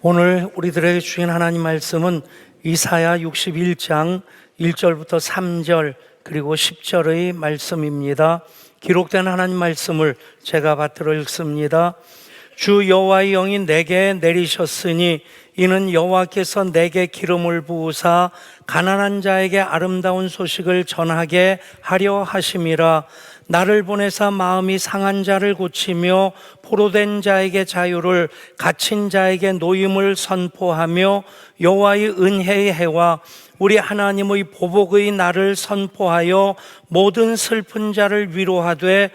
오늘 우리들에게 주신 하나님 말씀은 이사야 61장 1절부터 3절 그리고 10절의 말씀입니다. 기록된 하나님 말씀을 제가 받들어 읽습니다. 주 여호와의 영이 내게 내리셨으니 이는 여호와께서 내게 기름을 부으사 가난한 자에게 아름다운 소식을 전하게 하려 하심이라. 나를 보내사 마음이 상한 자를 고치며 포로된 자에게 자유를, 갇힌 자에게 노임을 선포하며 여호와의 은혜의 해와 우리 하나님의 보복의 날을 선포하여 모든 슬픈 자를 위로하되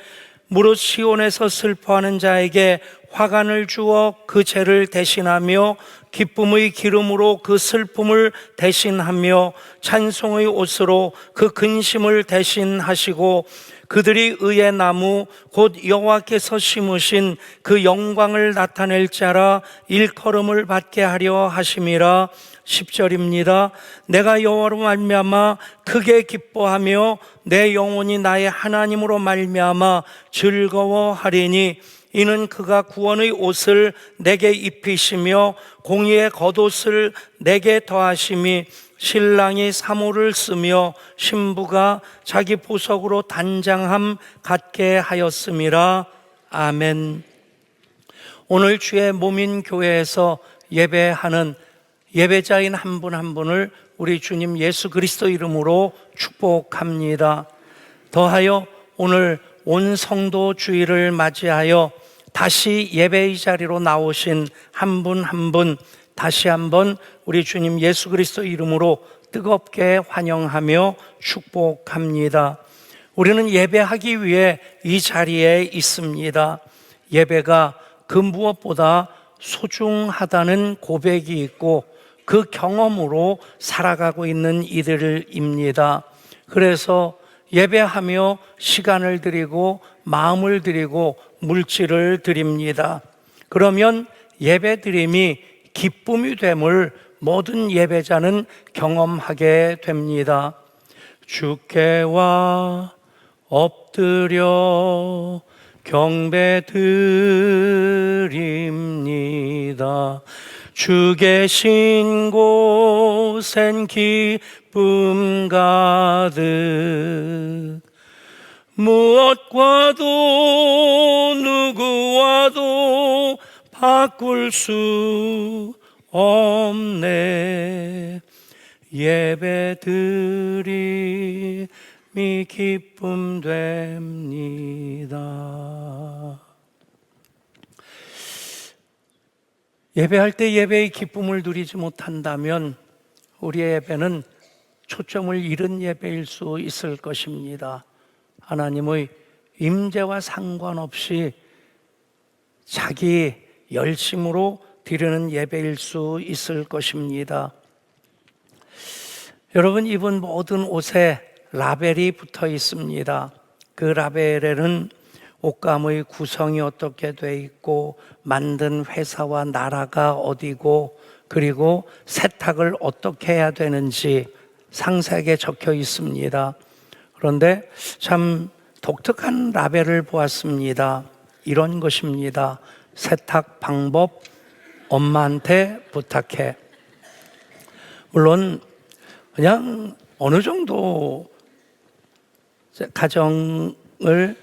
무릇 시온에서 슬퍼하는 자에게 화관을 주어 그 죄를 대신하며 기쁨의 기름으로 그 슬픔을 대신하며 찬송의 옷으로 그 근심을 대신하시고 그들이 의의 나무 곧 여호와께서 심으신 그 영광을 나타낼 자라 일컬음을 받게 하려 하심이라. 10절입니다. 내가 여호와로 말미암아 크게 기뻐하며 내 영혼이 나의 하나님으로 말미암아 즐거워하리니 이는 그가 구원의 옷을 내게 입히시며 공의의 겉옷을 내게 더하심이 신랑이 사모를 쓰며 신부가 자기 보석으로 단장함 갖게 하였음이라. 아멘. 오늘 주의 몸인 교회에서 예배하는 예배자인 한 분 한 분을 우리 주님 예수 그리스도 이름으로 축복합니다. 더하여 오늘 온 성도 주일을 맞이하여 다시 예배의 자리로 나오신 한 분 한 분 다시 한번 우리 주님 예수 그리스도 이름으로 뜨겁게 환영하며 축복합니다. 우리는 예배하기 위해 이 자리에 있습니다. 예배가 그 무엇보다 소중하다는 고백이 있고 그 경험으로 살아가고 있는 이들입니다. 그래서 예배하며 시간을 드리고 마음을 드리고 물질을 드립니다. 그러면 예배 드림이 기쁨이 됨을 모든 예배자는 경험하게 됩니다. 주께와 엎드려 경배드립니다. 주 계신 곳엔 기쁨 가득 무엇과도 누구와도 바꿀 수 없네. 예배드림이 기쁨 됩니다. 예배할 때 예배의 기쁨을 누리지 못한다면 우리의 예배는 초점을 잃은 예배일 수 있을 것입니다. 하나님의 임재와 상관없이 자기 열심으로 드리는 예배일 수 있을 것입니다. 여러분, 입은 모든 옷에 라벨이 붙어 있습니다. 그 라벨에는 옷감의 구성이 어떻게 돼 있고 만든 회사와 나라가 어디고 그리고 세탁을 어떻게 해야 되는지 상세하게 적혀 있습니다. 그런데 참 독특한 라벨을 보았습니다. 이런 것입니다. 세탁 방법 엄마한테 부탁해. 물론 그냥 어느 정도 가정을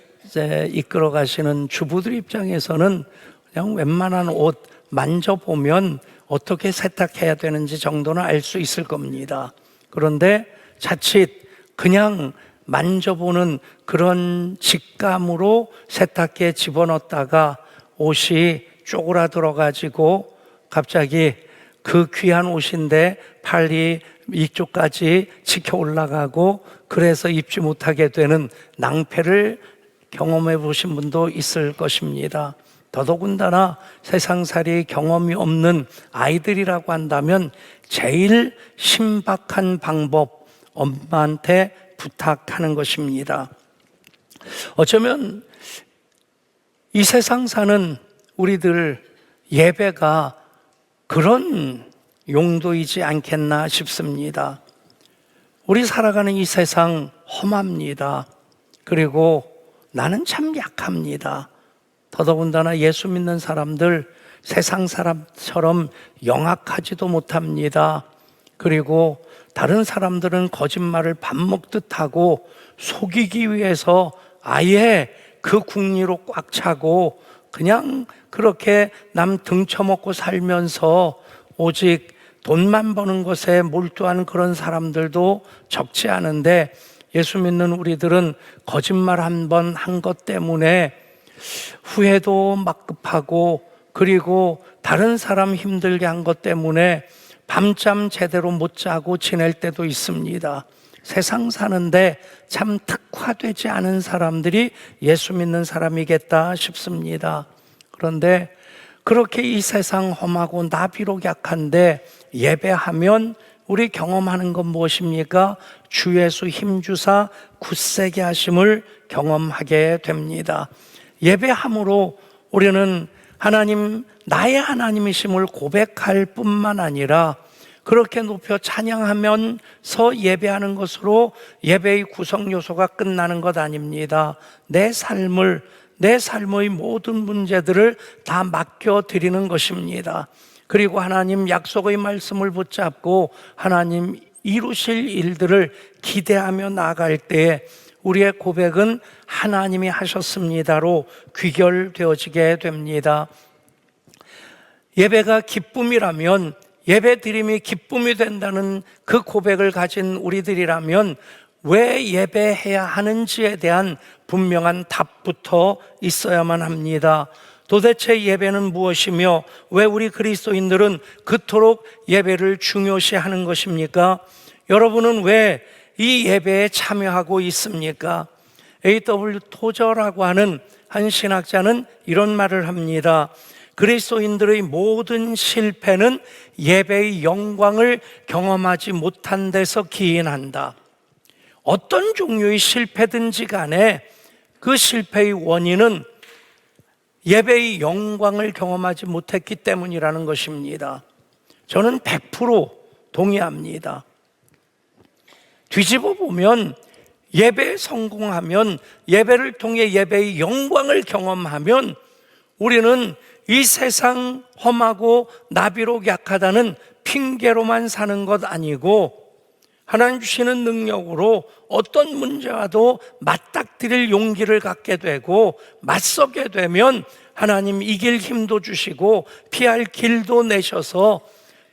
이끌어 가시는 주부들 입장에서는 그냥 웬만한 옷 만져보면 어떻게 세탁해야 되는지 정도는 알 수 있을 겁니다. 그런데 자칫 그냥 만져보는 그런 직감으로 세탁기에 집어넣었다가 옷이 쪼그라들어 가지고 갑자기 그 귀한 옷인데 팔이 이쪽까지 치켜 올라가고 그래서 입지 못하게 되는 낭패를 경험해 보신 분도 있을 것입니다. 더더군다나 세상살이 경험이 없는 아이들이라고 한다면 제일 신박한 방법, 엄마한테 부탁하는 것입니다. 어쩌면 이 세상 사는 우리들 예배가 그런 용도이지 않겠나 싶습니다. 우리 살아가는 이 세상 험합니다. 그리고 나는 참 약합니다. 더더군다나 예수 믿는 사람들 세상 사람처럼 영악하지도 못합니다. 그리고 다른 사람들은 거짓말을 밥 먹듯 하고 속이기 위해서 아예 그 궁리로 꽉 차고 그냥 그렇게 남 등쳐먹고 살면서 오직 돈만 버는 것에 몰두한 그런 사람들도 적지 않은데, 예수 믿는 우리들은 거짓말 한 번 한 것 때문에 후회도 막 급하고, 그리고 다른 사람 힘들게 한 것 때문에 밤잠 제대로 못 자고 지낼 때도 있습니다. 세상 사는데 참 특화되지 않은 사람들이 예수 믿는 사람이겠다 싶습니다. 그런데 그렇게 이 세상 험하고 나비록 약한데 예배하면 우리 경험하는 건 무엇입니까? 주 예수 힘주사 굳세게 하심을 경험하게 됩니다. 예배함으로 우리는 하나님, 나의 하나님이심을 고백할 뿐만 아니라 그렇게 높여 찬양하면서 예배하는 것으로 예배의 구성 요소가 끝나는 것 아닙니다. 내 삶의 모든 문제들을 다 맡겨드리는 것입니다. 그리고 하나님 약속의 말씀을 붙잡고 하나님 이루실 일들을 기대하며 나아갈 때에 우리의 고백은 하나님이 하셨습니다로 귀결되어지게 됩니다. 예배가 기쁨이라면, 예배 드림이 기쁨이 된다는 그 고백을 가진 우리들이라면 왜 예배해야 하는지에 대한 분명한 답부터 있어야만 합니다. 도대체 예배는 무엇이며 왜 우리 그리스도인들은 그토록 예배를 중요시하는 것입니까? 여러분은 왜 이 예배에 참여하고 있습니까? A.W. 토저라고 하는 한 신학자는 이런 말을 합니다. 그리스도인들의 모든 실패는 예배의 영광을 경험하지 못한 데서 기인한다. 어떤 종류의 실패든지 간에 그 실패의 원인은 예배의 영광을 경험하지 못했기 때문이라는 것입니다. 저는 100% 동의합니다. 뒤집어 보면 예배에 성공하면, 예배를 통해 예배의 영광을 경험하면 우리는 이 세상 험하고 나비록 약하다는 핑계로만 사는 것 아니고 하나님 주시는 능력으로 어떤 문제와도 맞닥뜨릴 용기를 갖게 되고 맞서게 되면 하나님 이길 힘도 주시고 피할 길도 내셔서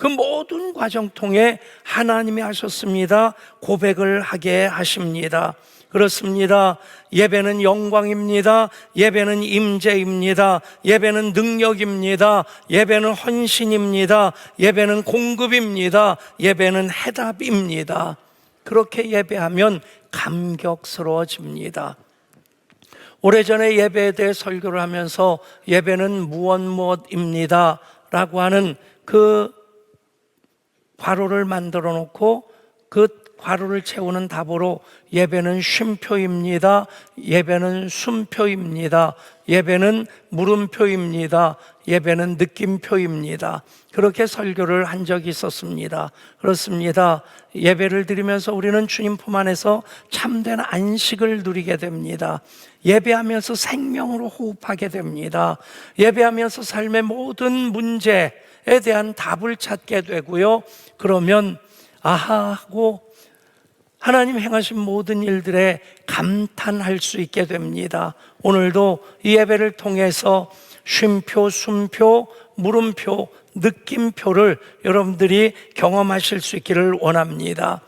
그 모든 과정 통해 하나님이 하셨습니다 고백을 하게 하십니다. 그렇습니다. 예배는 영광입니다. 예배는 임재입니다. 예배는 능력입니다. 예배는 헌신입니다. 예배는 공급입니다. 예배는 해답입니다. 그렇게 예배하면 감격스러워집니다. 오래전에 예배에 대해 설교를 하면서 예배는 무엇입니다 라고 하는 그 괄호를 만들어 놓고 그 괄호를 채우는 답으로 예배는 쉼표입니다. 예배는 숨표입니다. 예배는 물음표입니다. 예배는 느낌표입니다. 그렇게 설교를 한 적이 있었습니다. 그렇습니다. 예배를 드리면서 우리는 주님 품 안에서 참된 안식을 누리게 됩니다. 예배하면서 생명으로 호흡하게 됩니다. 예배하면서 삶의 모든 문제에 대한 답을 찾게 되고요. 그러면 아하 하고 하나님 행하신 모든 일들에 감탄할 수 있게 됩니다. 오늘도 이 예배를 통해서 쉼표, 숨표, 물음표, 느낌표를 여러분들이 경험하실 수 있기를 원합니다.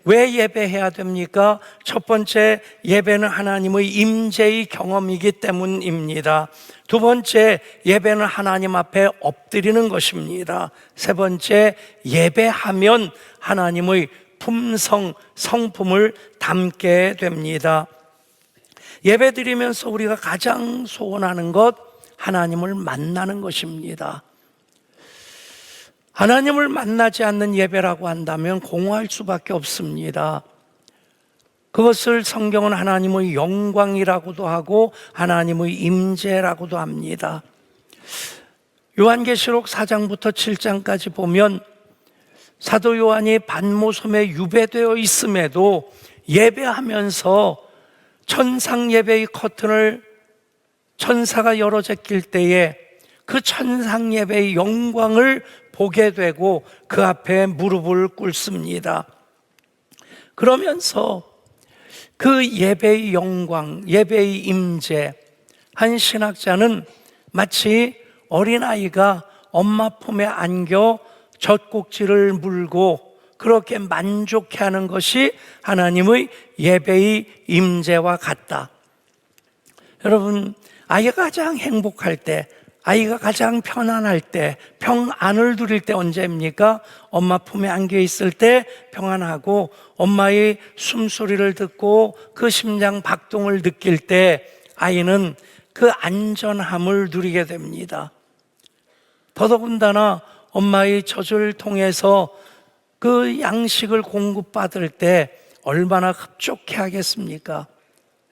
왜 예배해야 됩니까? 첫 번째, 예배는 하나님의 임재의 경험이기 때문입니다. 두 번째, 예배는 하나님 앞에 엎드리는 것입니다. 세 번째, 예배하면 하나님의 품성, 성품을 담게 됩니다. 예배 드리면서 우리가 가장 소원하는 것, 하나님을 만나는 것입니다. 하나님을 만나지 않는 예배라고 한다면 공허할 수밖에 없습니다. 그것을 성경은 하나님의 영광이라고도 하고 하나님의 임재라고도 합니다. 요한계시록 4장부터 7장까지 보면 사도 요한이 반모섬에 유배되어 있음에도 예배하면서 천상 예배의 커튼을 천사가 열어 제낄 때에 그 천상 예배의 영광을 보게 되고 그 앞에 무릎을 꿇습니다. 그러면서 그 예배의 영광, 예배의 임재, 한 신학자는 마치 어린아이가 엄마 품에 안겨 젖꼭지를 물고 그렇게 만족해하는 것이 하나님의 예배의 임재와 같다. 여러분, 아이가 가장 행복할 때, 아이가 가장 편안할 때, 평안을 누릴 때 언제입니까? 엄마 품에 안겨 있을 때 평안하고 엄마의 숨소리를 듣고 그 심장 박동을 느낄 때 아이는 그 안전함을 누리게 됩니다. 더더군다나 엄마의 젖을 통해서 그 양식을 공급받을 때 얼마나 흡족해 하겠습니까?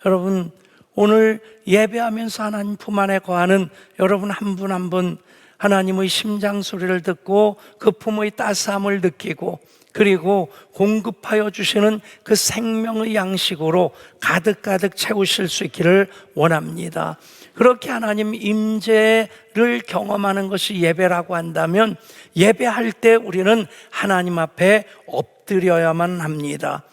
여러분, 오늘 예배하면서 하나님 품 안에 거하는 여러분 한 분 한 분 하나님의 심장 소리를 듣고 그 품의 따스함을 느끼고 그리고 공급하여 주시는 그 생명의 양식으로 가득가득 채우실 수 있기를 원합니다. 그렇게 하나님 임재를 경험하는 것이 예배라고 한다면 예배할 때 우리는 하나님 앞에 엎드려야만 합니다.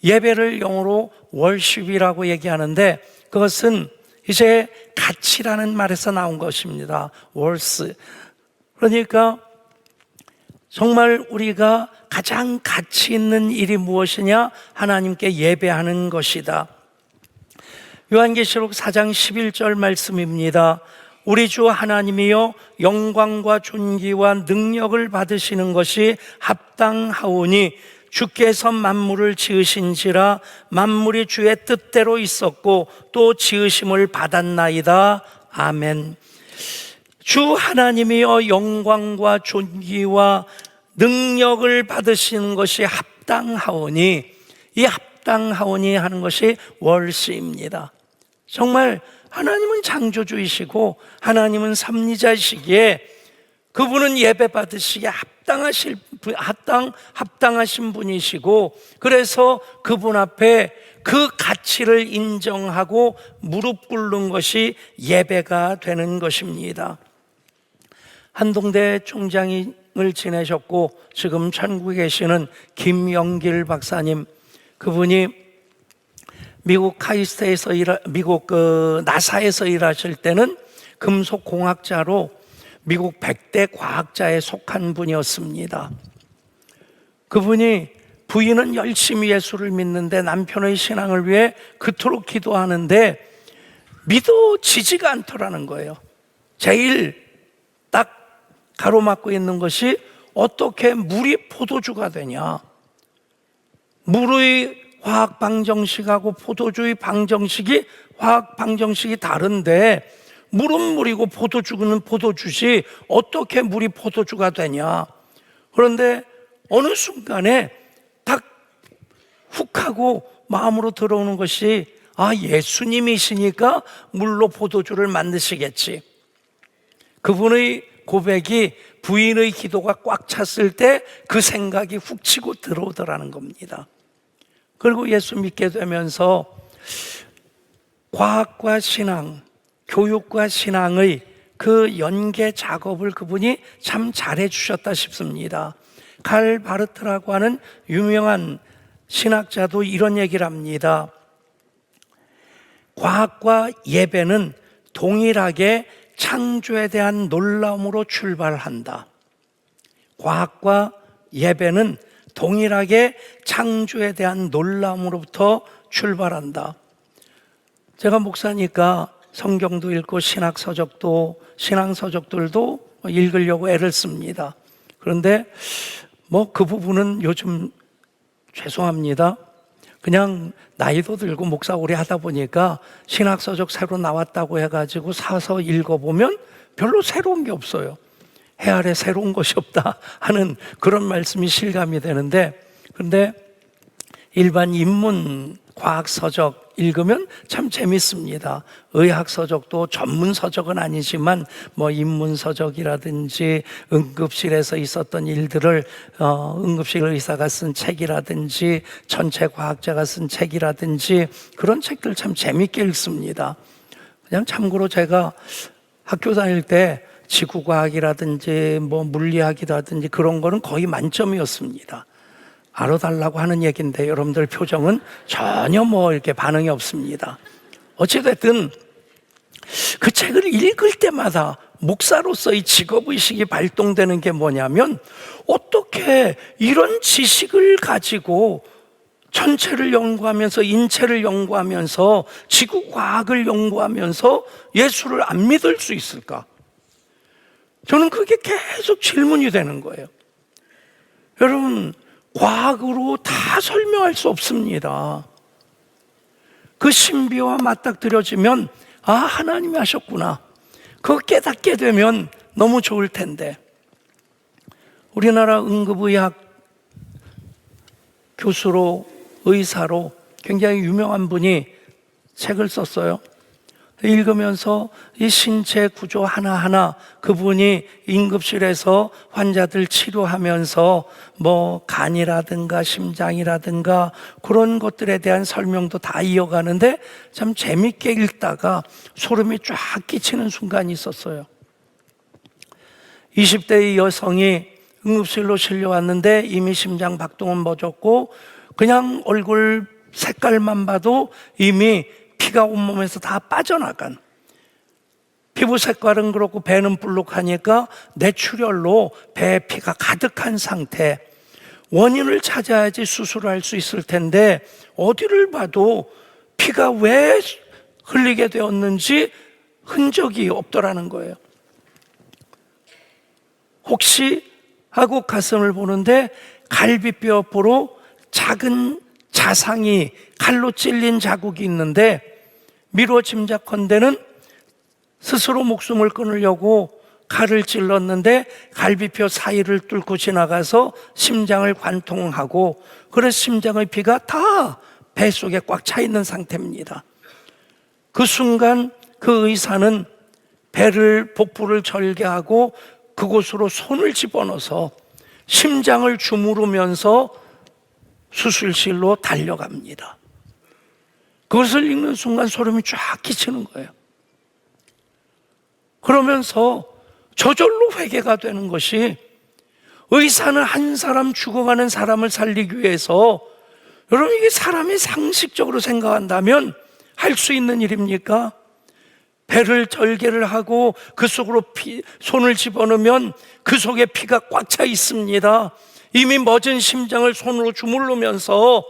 예배를 영어로 worship이라고 얘기하는데 그것은 이제 가치라는 말에서 나온 것입니다. worth. 그러니까 정말 우리가 가장 가치 있는 일이 무엇이냐? 하나님께 예배하는 것이다. 요한계시록 4장 11절 말씀입니다. 우리 주 하나님이여 영광과 존귀와 능력을 받으시는 것이 합당하오니 주께서 만물을 지으신지라 만물이 주의 뜻대로 있었고 또 지으심을 받았나이다. 아멘. 주 하나님이여 영광과 존귀와 능력을 받으시는 것이 합당하오니, 이 합당하오니 하는 것이 월시입니다. 정말 하나님은 창조주이시고 하나님은 섭리자이시기에 그분은 예배 받으시기에 합당하신 분이시고, 그래서 그분 앞에 그 가치를 인정하고 무릎 꿇는 것이 예배가 되는 것입니다. 한동대 총장을 지내셨고 지금 천국에 계시는 김영길 박사님, 그분이 미국 미국 나사에서 일하실 때는 금속공학자로 미국 100대 과학자에 속한 분이었습니다. 그분이 부인은 열심히 예수를 믿는데 남편의 신앙을 위해 그토록 기도하는데 믿어지지가 않더라는 거예요. 제일 딱 가로막고 있는 것이 어떻게 물이 포도주가 되냐. 물의 화학 방정식하고 포도주의 방정식이 화학 방정식이 다른데 물은 물이고 포도주는 포도주지 어떻게 물이 포도주가 되냐. 그런데 어느 순간에 딱 훅 하고 마음으로 들어오는 것이 예수님이시니까 물로 포도주를 만드시겠지. 그분의 고백이 부인의 기도가 꽉 찼을 때 그 생각이 훅 치고 들어오더라는 겁니다. 그리고 예수 믿게 되면서 과학과 신앙, 교육과 신앙의 그 연계 작업을 그분이 참 잘해 주셨다 싶습니다. 칼 바르트라고 하는 유명한 신학자도 이런 얘기를 합니다. 과학과 예배는 동일하게 창조에 대한 놀라움으로 출발한다. 과학과 예배는 동일하게 창조에 대한 놀라움으로부터 출발한다. 제가 목사니까 성경도 읽고 신앙서적들도 읽으려고 애를 씁니다. 그런데 그 부분은 요즘 죄송합니다. 그냥 나이도 들고 목사 오래 하다 보니까 신학서적 새로 나왔다고 해가지고 사서 읽어보면 별로 새로운 게 없어요. 해 아래 새로운 것이 없다 하는 그런 말씀이 실감이 되는데, 그런데 일반 인문 과학서적 읽으면 참 재밌습니다. 의학서적도 전문서적은 아니지만 인문서적이라든지 응급실에서 있었던 일들을 응급실 의사가 쓴 책이라든지 전체 과학자가 쓴 책이라든지 그런 책들 참 재밌게 읽습니다. 그냥 참고로 제가 학교 다닐 때 지구과학이라든지 뭐 물리학이라든지 그런 거는 거의 만점이었습니다. 알아달라고 하는 얘기인데 여러분들 표정은 전혀 뭐 이렇게 반응이 없습니다. 어찌됐든 그 책을 읽을 때마다 목사로서의 직업의식이 발동되는 게 뭐냐면, 어떻게 이런 지식을 가지고 천체를 연구하면서 인체를 연구하면서 지구과학을 연구하면서 예수를 안 믿을 수 있을까? 저는 그게 계속 질문이 되는 거예요. 여러분, 과학으로 다 설명할 수 없습니다. 그 신비와 맞닥뜨려지면 하나님이 하셨구나, 그거 깨닫게 되면 너무 좋을 텐데. 우리나라 응급의학 교수로 의사로 굉장히 유명한 분이 책을 썼어요. 읽으면서 이 신체 구조 하나하나, 그분이 응급실에서 환자들 치료하면서 뭐 간이라든가 심장이라든가 그런 것들에 대한 설명도 다 이어가는데 참 재밌게 읽다가 소름이 쫙 끼치는 순간이 있었어요. 20대의 여성이 응급실로 실려왔는데 이미 심장 박동은 멎었고 그냥 얼굴 색깔만 봐도 이미 피가 온몸에서 다 빠져나간, 피부 색깔은 그렇고 배는 불룩하니까 뇌출혈로 배에 피가 가득한 상태. 원인을 찾아야지 수술을 할 수 있을 텐데 어디를 봐도 피가 왜 흘리게 되었는지 흔적이 없더라는 거예요. 혹시 하고 가슴을 보는데 갈비뼈 옆으로 작은 자상이, 칼로 찔린 자국이 있는데 미루어 짐작컨대는 스스로 목숨을 끊으려고 칼을 찔렀는데 갈비뼈 사이를 뚫고 지나가서 심장을 관통하고, 그래서 심장의 피가 다 뱃속에 꽉 차 있는 상태입니다. 그 순간 그 의사는 배를, 복부를 절개하고 그곳으로 손을 집어넣어서 심장을 주무르면서 수술실로 달려갑니다. 그것을 읽는 순간 소름이 쫙 끼치는 거예요. 그러면서 저절로 회개가 되는 것이, 의사는 한 사람, 죽어가는 사람을 살리기 위해서, 여러분 이게 사람이 상식적으로 생각한다면 할 수 있는 일입니까? 배를 절개를 하고 그 속으로 손을 집어넣으면 그 속에 피가 꽉 차 있습니다. 이미 멎은 심장을 손으로 주물르면서,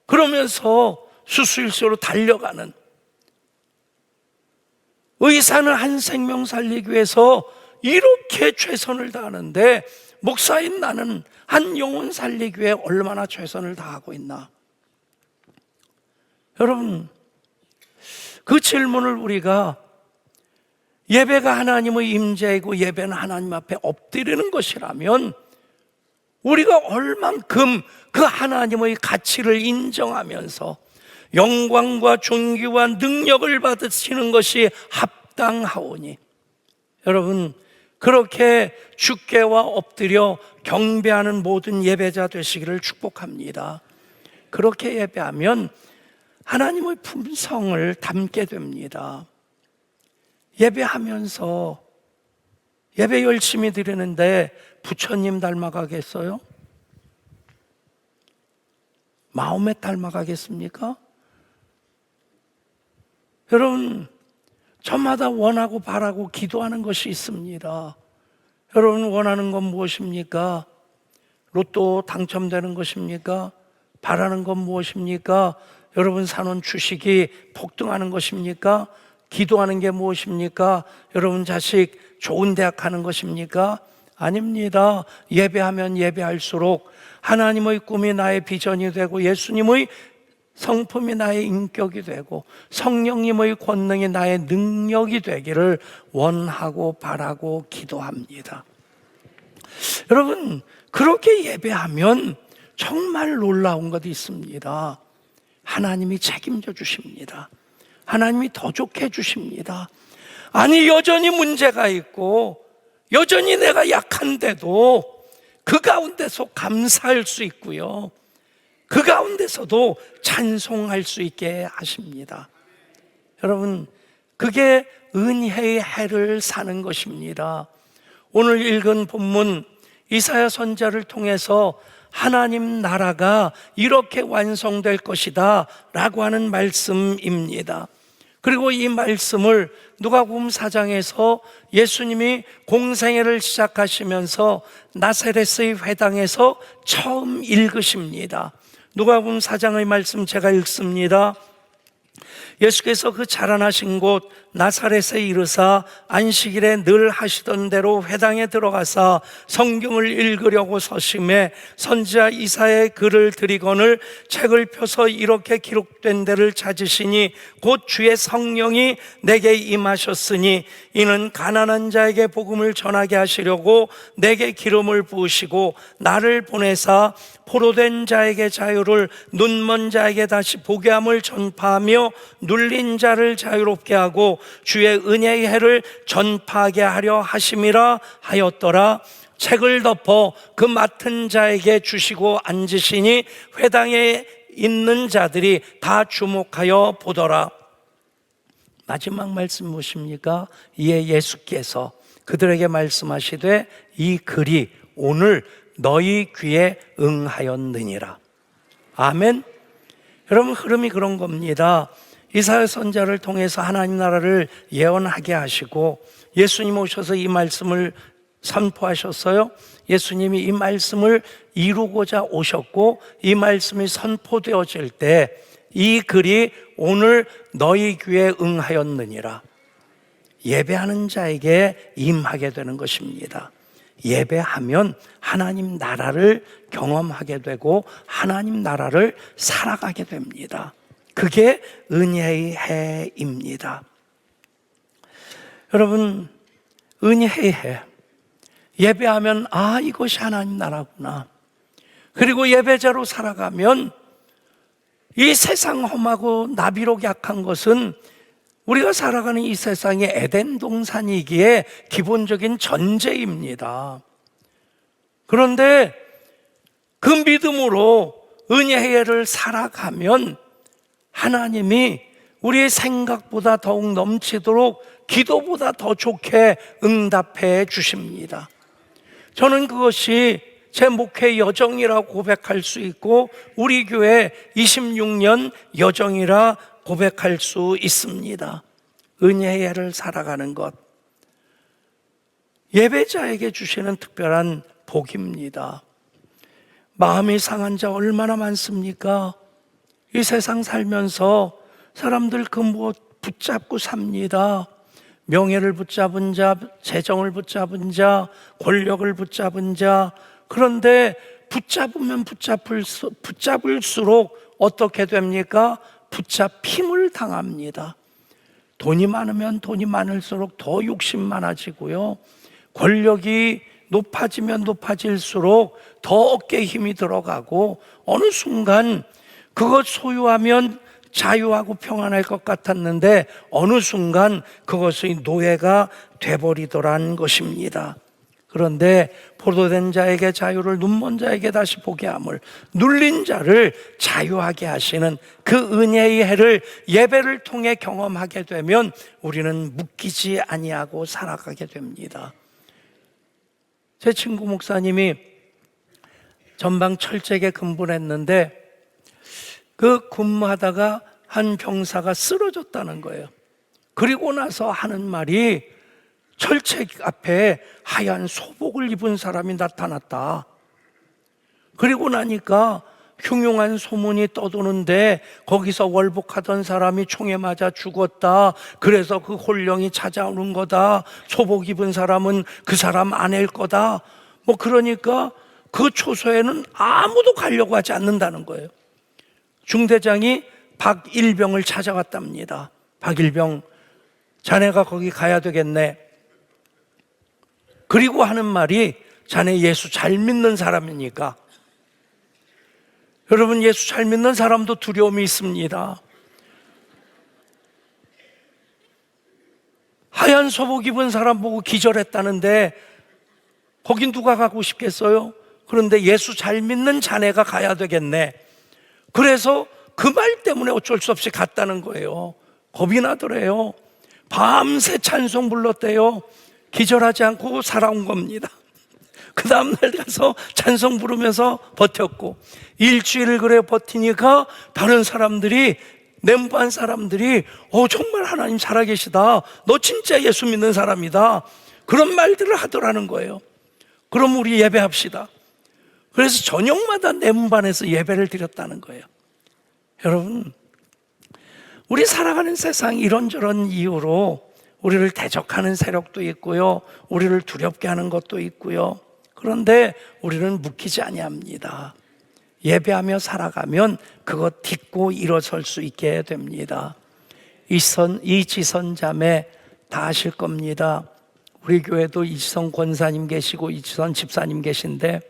그러면서 수술실로 달려가는 의사는 한 생명 살리기 위해서 이렇게 최선을 다하는데, 목사인 나는 한 영혼 살리기 위해 얼마나 최선을 다하고 있나? 여러분, 그 질문을 우리가, 예배가 하나님의 임재이고 예배는 하나님 앞에 엎드리는 것이라면 우리가 얼만큼 그 하나님의 가치를 인정하면서 영광과 존귀와 능력을 받으시는 것이 합당하오니, 여러분 그렇게 주께와 엎드려 경배하는 모든 예배자 되시기를 축복합니다. 그렇게 예배하면 하나님의 품성을 담게 됩니다. 예배하면서, 예배 열심히 드리는데 부처님 닮아가겠어요? 마음에 닮아가겠습니까? 여러분, 저마다 원하고 바라고 기도하는 것이 있습니다. 여러분 원하는 건 무엇입니까? 로또 당첨되는 것입니까? 바라는 건 무엇입니까? 여러분 사놓은 주식이 폭등하는 것입니까? 기도하는 게 무엇입니까? 여러분 자식 좋은 대학 가는 것입니까? 아닙니다. 예배하면 예배할수록 하나님의 꿈이 나의 비전이 되고 예수님의 성품이 나의 인격이 되고 성령님의 권능이 나의 능력이 되기를 원하고 바라고 기도합니다. 여러분 그렇게 예배하면 정말 놀라운 것이 있습니다. 하나님이 책임져 주십니다. 하나님이 더 좋게 해주십니다. 아니 여전히 문제가 있고 여전히 내가 약한데도 그 가운데서 감사할 수 있고요, 그 가운데서도 찬송할 수 있게 하십니다. 여러분 그게 은혜의 해를 사는 것입니다. 오늘 읽은 본문 이사야 선지자를 통해서 하나님 나라가 이렇게 완성될 것이다 라고 하는 말씀입니다. 그리고 이 말씀을 누가복음 4장에서 예수님이 공생애를 시작하시면서 나사렛의 회당에서 처음 읽으십니다. 누가복음 4장의 말씀 제가 읽습니다. 예수께서 그 자라나신 곳 나사렛에 이르사 안식일에 늘 하시던 대로 회당에 들어가사 성경을 읽으려고 서심해 선지자 이사야의 글을 들이거늘 책을 펴서 이렇게 기록된 데를 찾으시니 곧 주의 성령이 내게 임하셨으니 이는 가난한 자에게 복음을 전하게 하시려고 내게 기름을 부으시고 나를 보내사 포로된 자에게 자유를 눈먼 자에게 다시 보게 함을 전파하며 눌린 자를 자유롭게 하고 주의 은혜의 해를 전파하게 하려 하심이라 하였더라. 책을 덮어 그 맡은 자에게 주시고 앉으시니 회당에 있는 자들이 다 주목하여 보더라. 마지막 말씀 무엇입니까? 이에 예수께서 그들에게 말씀하시되 이 글이 오늘 너희 귀에 응하였느니라. 아멘. 여러분, 흐름이 그런 겁니다. 이사야 선지자를 통해서 하나님 나라를 예언하게 하시고 예수님 오셔서 이 말씀을 선포하셨어요. 예수님이 이 말씀을 이루고자 오셨고 이 말씀이 선포되어질 때 이 글이 오늘 너희 귀에 응하였느니라. 예배하는 자에게 임하게 되는 것입니다. 예배하면 하나님 나라를 경험하게 되고 하나님 나라를 살아가게 됩니다. 그게 은혜의 해입니다. 여러분, 은혜의 해, 예배하면 이것이 하나님 나라구나. 그리고 예배자로 살아가면 이 세상 험하고 나비록 약한 것은 우리가 살아가는 이 세상의 에덴 동산이기에 기본적인 전제입니다. 그런데 그 믿음으로 은혜의 해를 살아가면 하나님이 우리의 생각보다 더욱 넘치도록 기도보다 더 좋게 응답해 주십니다. 저는 그것이 제 목회 여정이라고 고백할 수 있고 우리 교회 26년 여정이라 고백할 수 있습니다. 은혜의 해를 살아가는 것, 예배자에게 주시는 특별한 복입니다. 마음이 상한 자 얼마나 많습니까? 이 세상 살면서 사람들 그 무엇 붙잡고 삽니다. 명예를 붙잡은 자, 재정을 붙잡은 자, 권력을 붙잡은 자. 그런데 붙잡으면 붙잡을수록 어떻게 됩니까? 붙잡힘을 당합니다. 돈이 많으면 돈이 많을수록 더 욕심 많아지고요. 권력이 높아지면 높아질수록 더 어깨에 힘이 들어가고 어느 순간 그것 소유하면 자유하고 평안할 것 같았는데 어느 순간 그것의 노예가 돼버리더란 것입니다. 그런데 포로된 자에게 자유를 눈먼 자에게 다시 보게 함을 눌린 자를 자유하게 하시는 그 은혜의 해를 예배를 통해 경험하게 되면 우리는 묶이지 아니하고 살아가게 됩니다. 제 친구 목사님이 전방 철책에 근무했는데 그 근무하다가 한 병사가 쓰러졌다는 거예요. 그리고 나서 하는 말이 철책 앞에 하얀 소복을 입은 사람이 나타났다. 그리고 나니까 흉흉한 소문이 떠도는데 거기서 월복하던 사람이 총에 맞아 죽었다. 그래서 그 혼령이 찾아오는 거다. 소복 입은 사람은 그 사람 아내일 거다. 그러니까 그 초소에는 아무도 가려고 하지 않는다는 거예요. 중대장이 박일병을 찾아왔답니다. 박일병, 자네가 거기 가야 되겠네. 그리고 하는 말이 자네 예수 잘 믿는 사람이니까. 여러분, 예수 잘 믿는 사람도 두려움이 있습니다. 하얀 소복 입은 사람 보고 기절했다는데 거긴 누가 가고 싶겠어요? 그런데 예수 잘 믿는 자네가 가야 되겠네. 그래서 그 말 때문에 어쩔 수 없이 갔다는 거예요. 겁이 나더래요. 밤새 찬송 불렀대요. 기절하지 않고 살아온 겁니다. 그 다음날 가서 찬송 부르면서 버텼고, 일주일을 그래 버티니까 다른 사람들이, 멘붕한 사람들이 정말 하나님 살아계시다, 너 진짜 예수 믿는 사람이다, 그런 말들을 하더라는 거예요. 그럼 우리 예배합시다. 그래서 저녁마다 내문반에서 예배를 드렸다는 거예요. 여러분, 우리 살아가는 세상 이런저런 이유로 우리를 대적하는 세력도 있고요, 우리를 두렵게 하는 것도 있고요. 그런데 우리는 묶이지 아니합니다. 예배하며 살아가면 그것 딛고 일어설 수 있게 됩니다. 이지선 자매 다 아실 겁니다. 우리 교회도 이지선 권사님 계시고 이지선 집사님 계신데,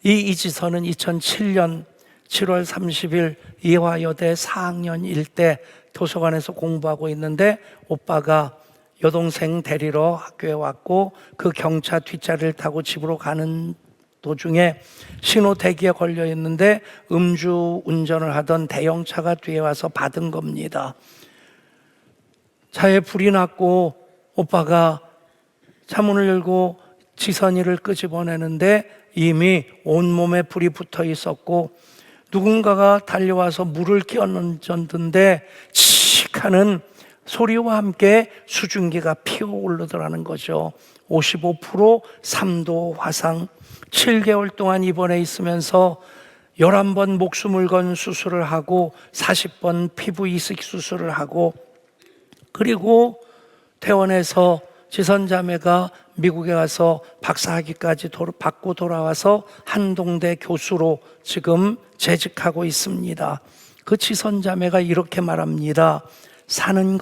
이 이지선은 2007년 7월 30일 이화여대 4학년 일때 도서관에서 공부하고 있는데, 오빠가 여동생 데리러 학교에 왔고, 그 경차 뒷자리를 타고 집으로 가는 도중에 신호 대기에 걸려 있는데 음주 운전을 하던 대형차가 뒤에 와서 받은 겁니다. 차에 불이 났고 오빠가 차문을 열고 지선이를 끄집어내는데 이미 온몸에 불이 붙어 있었고, 누군가가 달려와서 물을 끼얹었는데 칙 하는 소리와 함께 수증기가 피어오르더라는 거죠. 55% 3도 화상, 7개월 동안 입원해 있으면서 11번 목숨을 건 수술을 하고 40번 피부 이식 수술을 하고, 그리고 퇴원해서 지선자매가 미국에 가서 박사학위까지 받고 돌아와서 한동대 교수로 지금 재직하고 있습니다. 그 지선자매가 이렇게 말합니다. 살아남는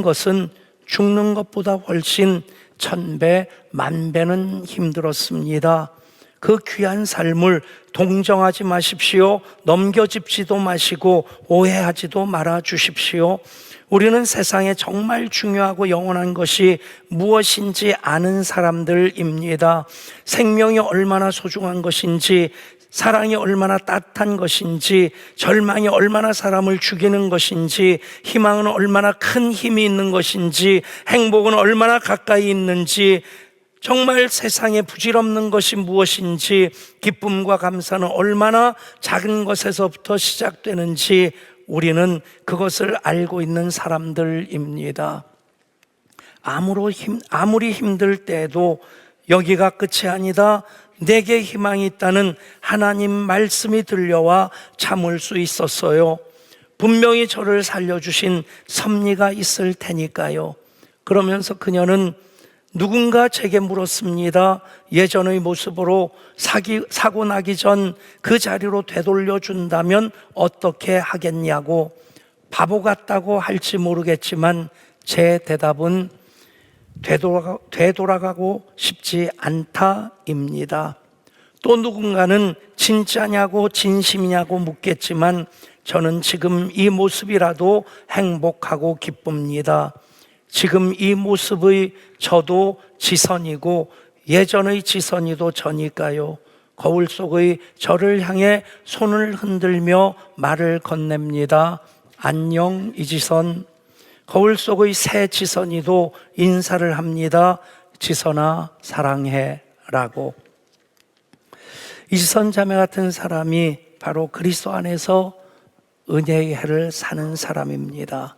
것은 죽는 것보다 훨씬 1000배, 10,000배는 힘들었습니다. 그 귀한 삶을 동정하지 마십시오. 넘겨짚지도 마시고 오해하지도 말아 주십시오. 우리는 세상에 정말 중요하고 영원한 것이 무엇인지 아는 사람들입니다. 생명이 얼마나 소중한 것인지, 사랑이 얼마나 따뜻한 것인지, 절망이 얼마나 사람을 죽이는 것인지, 희망은 얼마나 큰 힘이 있는 것인지, 행복은 얼마나 가까이 있는지, 정말 세상에 부질없는 것이 무엇인지, 기쁨과 감사는 얼마나 작은 것에서부터 시작되는지 우리는 그것을 알고 있는 사람들입니다. 아무리 힘들 때에도 여기가 끝이 아니다, 내게 희망이 있다는 하나님 말씀이 들려와 참을 수 있었어요. 분명히 저를 살려주신 섭리가 있을 테니까요. 그러면서 그녀는 누군가 제게 물었습니다. 예전의 모습으로 사고 나기 전 그 자리로 되돌려 준다면 어떻게 하겠냐고. 바보 같다고 할지 모르겠지만 제 대답은 되돌아가고 싶지 않다입니다. 또 누군가는 진짜냐고 진심이냐고 묻겠지만 저는 지금 이 모습이라도 행복하고 기쁩니다. 지금 이 모습의 저도 지선이고 예전의 지선이도 저니까요. 거울 속의 저를 향해 손을 흔들며 말을 건넵니다. 안녕 이지선. 거울 속의 새 지선이도 인사를 합니다. 지선아 사랑해 라고. 이지선 자매 같은 사람이 바로 그리스도 안에서 은혜의 해를 사는 사람입니다.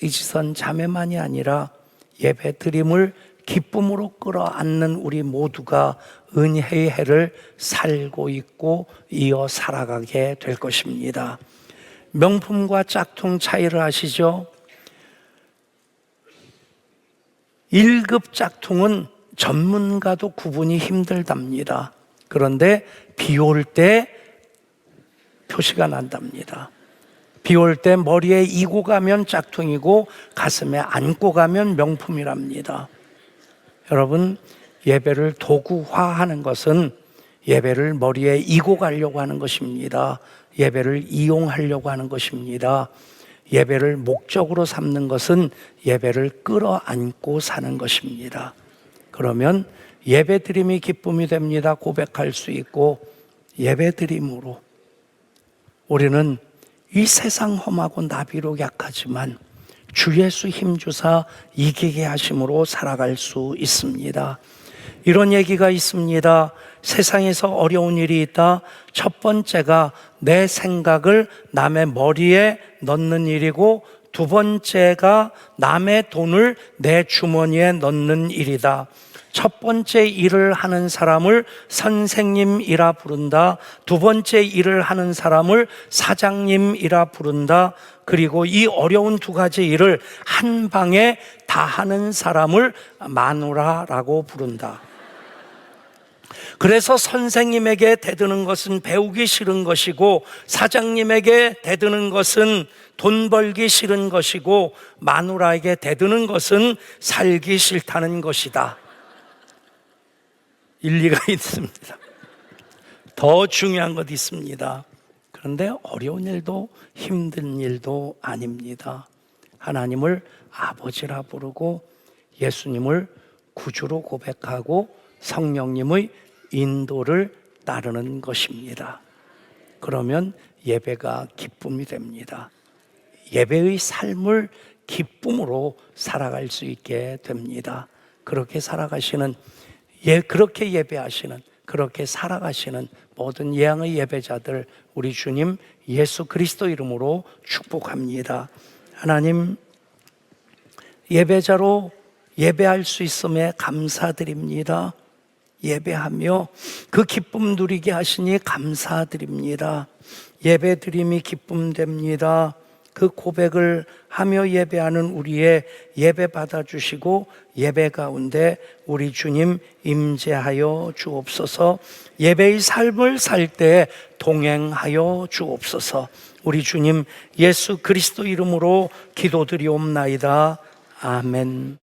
이지선 자매만이 아니라 예배 드림을 기쁨으로 끌어안는 우리 모두가 은혜의 해를 살고 있고 이어 살아가게 될 것입니다. 명품과 짝퉁 차이를 아시죠? 1급 짝퉁은 전문가도 구분이 힘들답니다. 그런데 비 올 때 표시가 난답니다. 비 올 때 머리에 이고 가면 짝퉁이고 가슴에 안고 가면 명품이랍니다. 여러분, 예배를 도구화하는 것은 예배를 머리에 이고 가려고 하는 것입니다. 예배를 이용하려고 하는 것입니다. 예배를 목적으로 삼는 것은 예배를 끌어안고 사는 것입니다. 그러면 예배드림이 기쁨이 됩니다. 고백할 수 있고, 예배드림으로 우리는 이 세상 험하고 나비로 약하지만 주 예수 힘주사 이기게 하심으로 살아갈 수 있습니다. 이런 얘기가 있습니다. 세상에서 어려운 일이 있다. 첫 번째가 내 생각을 남의 머리에 넣는 일이고, 두 번째가 남의 돈을 내 주머니에 넣는 일이다. 첫 번째 일을 하는 사람을 선생님이라 부른다. 두 번째 일을 하는 사람을 사장님이라 부른다. 그리고 이 어려운 두 가지 일을 한 방에 다 하는 사람을 마누라라고 부른다. 그래서 선생님에게 대드는 것은 배우기 싫은 것이고, 사장님에게 대드는 것은 돈 벌기 싫은 것이고, 마누라에게 대드는 것은 살기 싫다는 것이다. 일리가 있습니다. 더 중요한 것 있습니다. 그런데 어려운 일도 힘든 일도 아닙니다. 하나님을 아버지라 부르고 예수님을 구주로 고백하고 성령님의 인도를 따르는 것입니다. 그러면 예배가 기쁨이 됩니다. 예배의 삶을 기쁨으로 살아갈 수 있게 됩니다. 그렇게 살아가시는, 그렇게 예배하시는, 그렇게 살아가시는 모든 예양의 예배자들 우리 주님 예수 그리스도 이름으로 축복합니다. 하나님, 예배자로 예배할 수 있음에 감사드립니다. 예배하며 그 기쁨 누리게 하시니 감사드립니다. 예배드림이 기쁨됩니다. 그 고백을 하며 예배하는 우리의 예배 받아주시고 예배 가운데 우리 주님 임재하여 주옵소서. 예배의 삶을 살 때 동행하여 주옵소서. 우리 주님 예수 그리스도 이름으로 기도드리옵나이다. 아멘.